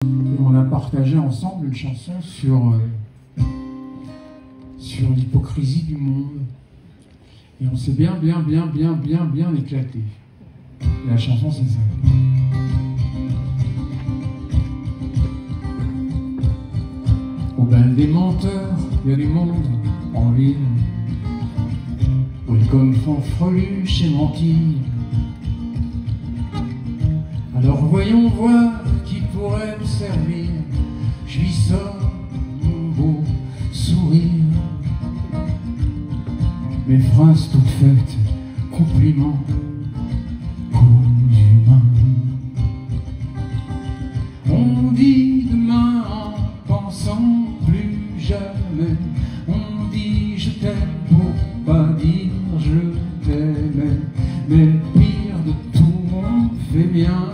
Et on a partagé ensemble une chanson sur l'hypocrisie du monde. Et on s'est bien éclaté. Et la chanson, c'est ça. Au bal des menteurs, il y a du monde en ville. Oui, comme fanfreluche et mentille. Alors voyons voir qui pourrait me servir. Je lui sors mon beau sourire. Mes phrases toutes faites, compliments aux humains. On dit demain en pensant plus jamais. On dit je t'aime pour pas dire je t'aimais. Mais le pire de tout, on fait bien.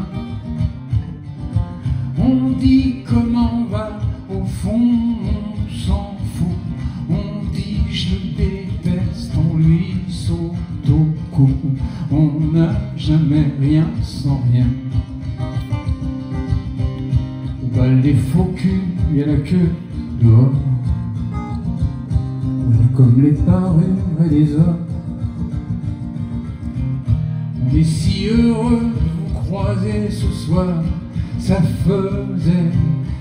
On dit comment va, au fond on s'en fout. On dit je le déteste, on lui saute au cou. On n'a jamais rien sans rien. Au bal des faux culs, il y a la queue dehors. On est comme les parures et les hommes. On est si heureux de vous croiser ce soir. Ça faisait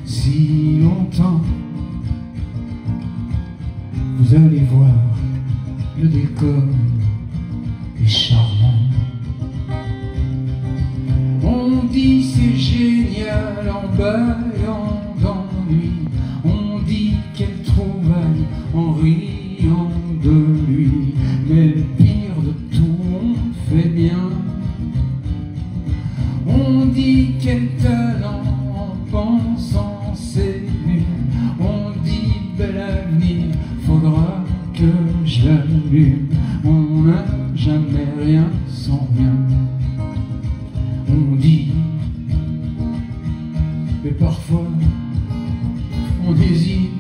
si longtemps. Vous allez voir, le décor est charmant. On dit c'est génial en baillant d'ennui. On dit quelle trouvaille en riant de lui. Mais le pire de tout, on fait bien. On dit quel talent en pensant c'est nul. On dit bel avenir, faudra que je l'allume. On n'a jamais rien sans rien. On dit, mais parfois on hésite.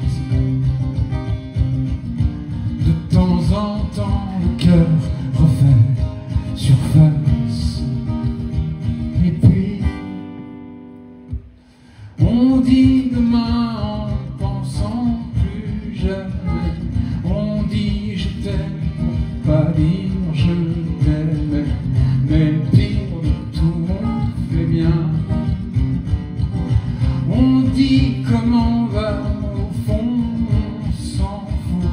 De temps en temps le cœur refait surface. Et puis on dit demain en pensant plus jamais. On dit je t'aime pour pas dire je t'aimais. Mais le pire de tout, on fait bien. On dit comment va, au fond on s'en fout.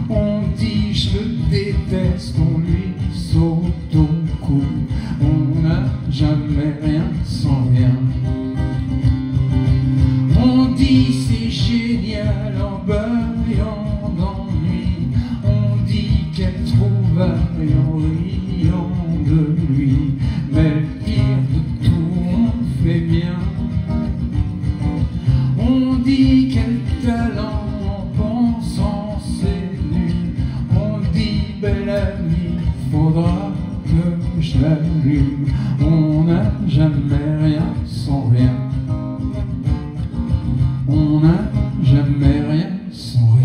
On dit je le déteste, on lui saute au cou. On n'a jamais rien sans rien. On dit c'est génial en baillant d'ennui. On dit qu'elle trouvaille en riant de lui. Mais le pire de tout, on fait bien. On dit quel talent en pensant c'est nul. On dit bel ami, faudra que je l'allume. On n'a jamais rien sans rien. On n'a jamais rien sans rien.